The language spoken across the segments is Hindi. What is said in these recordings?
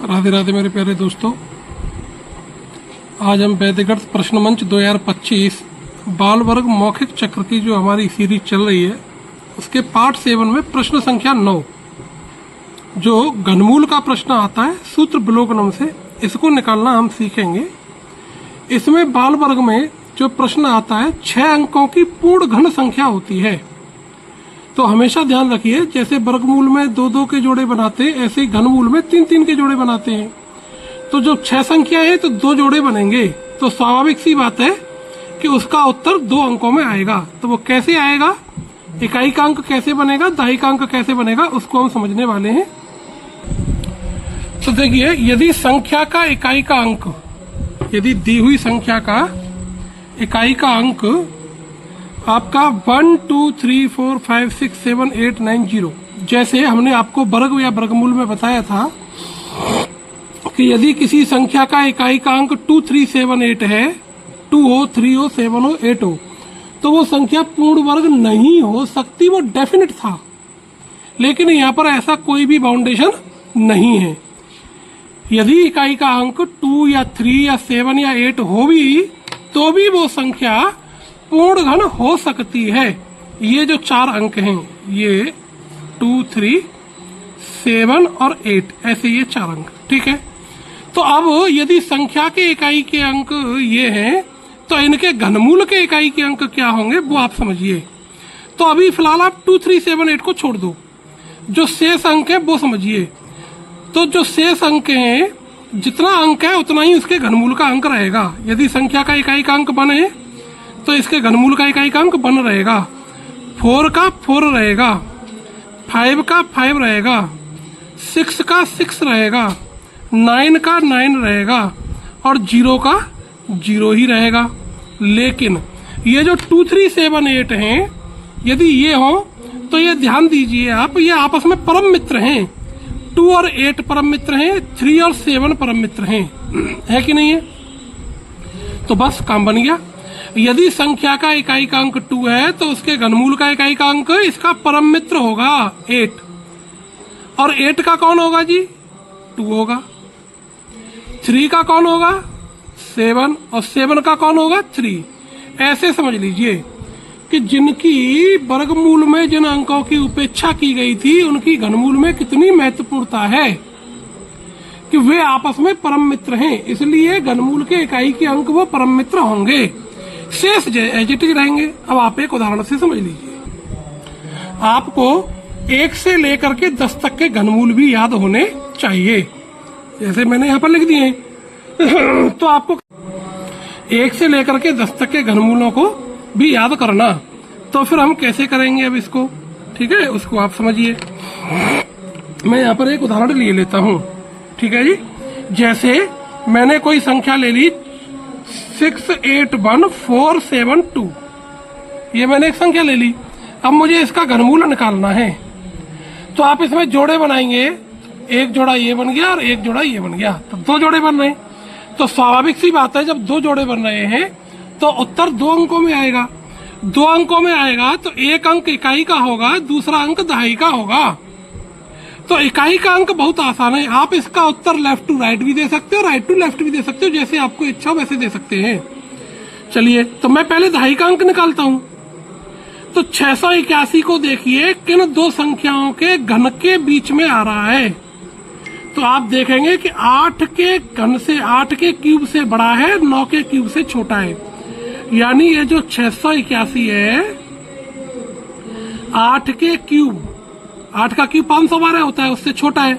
राधे राधे मेरे प्यारे दोस्तों, आज हम वैदिक प्रश्न मंच 2025 बाल वर्ग मौखिक चक्र की जो हमारी सीरीज चल रही है उसके पार्ट 7 में प्रश्न संख्या 9 जो घनमूल का प्रश्न आता है सूत्र विलोकनम से, इसको निकालना हम सीखेंगे। इसमें बाल वर्ग में जो प्रश्न आता है 6 अंकों की पूर्ण घन संख्या होती है। तो हमेशा ध्यान रखिए, जैसे वर्गमूल में 2-2 के जोड़े बनाते हैं ऐसे ही घनमूल में 3-3 के जोड़े बनाते हैं। तो जो 6 संख्या है तो 2 जोड़े बनेंगे, तो स्वाभाविक सी बात है कि उसका उत्तर 2 अंकों में आएगा। तो वो कैसे आएगा, इकाई का अंक कैसे बनेगा, दहाई का अंक कैसे बनेगा, उसको हम समझने वाले हैं। तो देखिए, यदि संख्या का इकाई का अंक, यदि दी हुई संख्या का इकाई का अंक आपका 1 2 3 4 5 6 7 8 9 0, जैसे हमने आपको वर्ग या वर्गमूल में बताया था कि यदि किसी संख्या का इकाई का अंक 2 3 7 8 है, 2 हो, 3 हो, 7 हो, 8 हो, तो वो संख्या पूर्ण वर्ग नहीं हो सकती, वो डेफिनेट था। लेकिन यहाँ पर ऐसा कोई भी बाउंडेशन नहीं है। यदि इकाई का अंक 2 या 3 या 7 या 8 हो भी तो भी वो संख्या पूर्ण घन हो सकती है। ये जो 4 अंक हैं, ये 2 3 7 और 8, ऐसे ये 4 अंक, ठीक है। तो अब यदि संख्या के इकाई के अंक ये हैं तो इनके घनमूल के इकाई के अंक क्या होंगे वो आप समझिए। तो अभी फिलहाल आप 2 3 7 8 को छोड़ दो, जो शेष अंक है वो समझिए। तो जो शेष अंक हैं, जितना अंक है उतना ही उसके घनमूल का अंक रहेगा। यदि संख्या का इकाई का अंक 1 है तो इसके घनमूल का इकाई का अंक 1 रहेगा, 4 का 4 रहेगा, 5 का 5 रहेगा, 6 का 6 रहेगा, 9 का 9 रहेगा और 0 का 0 ही रहेगा। लेकिन ये जो 2 3 7 8 हैं, यदि ये हो तो ये ध्यान दीजिए आप, ये आपस में परम मित्र हैं। 2 और 8 परम मित्र हैं, 3 और 7 परम मित्र हैं, है कि नहीं है? तो बस काम बन गया। यदि संख्या का इकाई का अंक 2 है तो उसके घनमूल का इकाई का अंक इसका परम मित्र होगा 8, और 8 का कौन होगा जी? 2 होगा। 3 का कौन होगा? 7, और 7 का कौन होगा? 3। ऐसे समझ लीजिए कि जिनकी वर्गमूल में जिन अंकों की उपेक्षा की गई थी उनकी घनमूल में कितनी महत्वपूर्णता है कि वे आपस में परम मित्र हैं, इसलिए घनमूल के इकाई के अंक वो परम मित्र होंगे, शेष एज इट इज रहेंगे। अब आप एक उदाहरण से समझ लीजिए। आपको 1 से लेकर के 10 तक के घनमूल भी याद होने चाहिए, जैसे मैंने यहाँ पर लिख दिए हैं। तो आपको 1 से लेकर के 10 तक के घनमूलों को भी याद करना। तो फिर हम कैसे करेंगे अब इसको, ठीक है, उसको आप समझिए। मैं यहाँ पर एक उदाहरण ले लेता हूँ, ठीक है जी। जैसे मैंने कोई संख्या ले ली 6 8 1 4 7 2, ये मैंने एक संख्या ले ली। अब मुझे इसका घनमूल निकालना है, तो आप इसमें जोड़े बनाएंगे। एक जोड़ा ये बन गया और एक जोड़ा ये बन गया, तो 2 जोड़े बन रहे हैं। तो स्वाभाविक सी बात है, जब 2 जोड़े बन रहे हैं तो उत्तर 2 अंकों में आएगा। 2 अंकों में आएगा तो एक अंक इकाई का होगा, दूसरा अंक दहाई का होगा। तो इकाई का अंक बहुत आसान है, आप इसका उत्तर लेफ्ट टू राइट भी दे सकते हो, राइट टू लेफ्ट भी दे सकते हो, जैसे आपको इच्छा वैसे दे सकते हैं। चलिए, तो मैं पहले दहाई का अंक निकालता हूं। तो 681 को देखिए किन 2 संख्याओं के घन के बीच में आ रहा है। तो आप देखेंगे कि 8 के घन से 8 के क्यूब से बड़ा है, 9 के क्यूब से छोटा है। यानी ये जो 681 है, 8 के क्यूब, 8 का क्यूब 512 होता है, उससे छोटा है।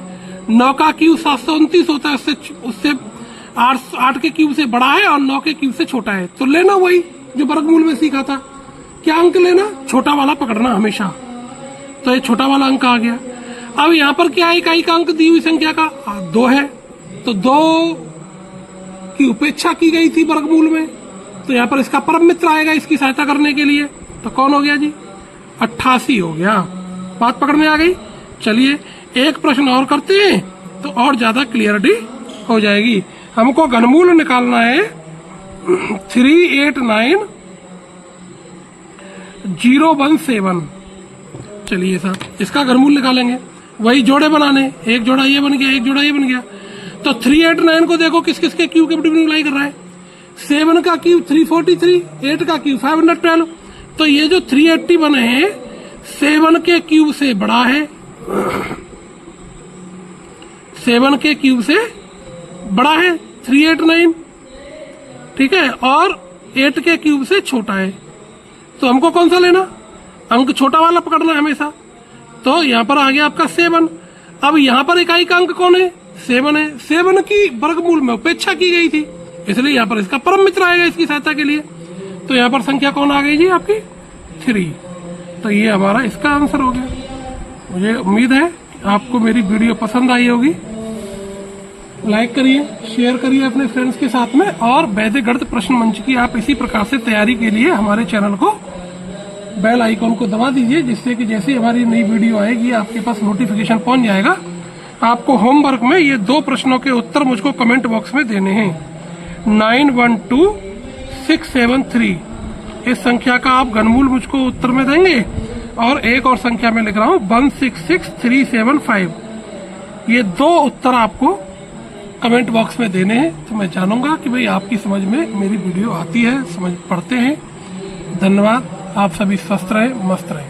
9 का क्यूब 729 होता है, उससे 8 के क्यूब से बड़ा है और 9 के क्यूब से छोटा है। तो लेना वही जो वर्गमूल में सीखा था, क्या अंक लेना? छोटा वाला पकड़ना हमेशा। तो ये छोटा वाला अंक आ गया। अब यहाँ पर क्या है, इकाई का अंक दी हुई संख्या का 2 है, तो 2 की उपेक्षा की गई थी वर्गमूल में, तो यहाँ पर इसका परम मित्र आएगा इसकी सहायता करने के लिए। तो कौन हो गया जी? 88 हो गया। बात पकड़ में आ गई। चलिए एक प्रश्न और करते हैं तो और ज्यादा क्लियरिटी हो जाएगी। हमको घनमूल निकालना है 389 017। चलिए साहब, इसका घनमूल निकालेंगे। वही जोड़े बनाने, एक जोड़ा ये बन गया, एक जोड़ा ये बन गया। तो 389 को देखो किस किस के क्यूब के मल्टीप्लाई कर रहा है। 7 का क्यूब 343, 8 का क्यूब 512। तो ये जो 380 बने हैं 7 के क्यूब से बड़ा है, 7 के क्यूब से बड़ा है 389, ठीक है, और 8 के क्यूब से छोटा है। तो हमको कौन सा लेना, अंक छोटा वाला पकड़ना है हमेशा। तो यहां पर आ गया आपका 7। अब यहां पर इकाई का अंक कौन है, 7 है। 7 की वर्गमूल में उपेक्षा की गई थी, इसलिए यहां पर इसका परम मित्र आएगा इसकी सहायता के लिए। तो यहां पर संख्या कौन आ गई जी आपकी, 3। तो ये हमारा इसका आंसर हो गया। मुझे उम्मीद है आपको मेरी वीडियो पसंद आई होगी। लाइक करिए, शेयर करिए अपने फ्रेंड्स के साथ में, और वैदिक गणित प्रश्न मंच की आप इसी प्रकार से तैयारी के लिए हमारे चैनल को बेल आइकॉन को दबा दीजिए, जिससे कि जैसे हमारी नई वीडियो आएगी आपके पास नोटिफिकेशन पहुंच जाएगा। आपको होमवर्क में ये 2 प्रश्नों के उत्तर मुझको कमेंट बॉक्स में देने हैं। 912673 इस संख्या का आप घनमूल मुझको उत्तर में देंगे, और एक और संख्या में लिख रहा हूं 166375। ये 2 उत्तर आपको कमेंट बॉक्स में देने हैं। तो मैं जानूंगा कि भाई आपकी समझ में मेरी वीडियो आती है, समझ पढ़ते हैं। धन्यवाद। आप सभी स्वस्थ रहें, मस्त रहें।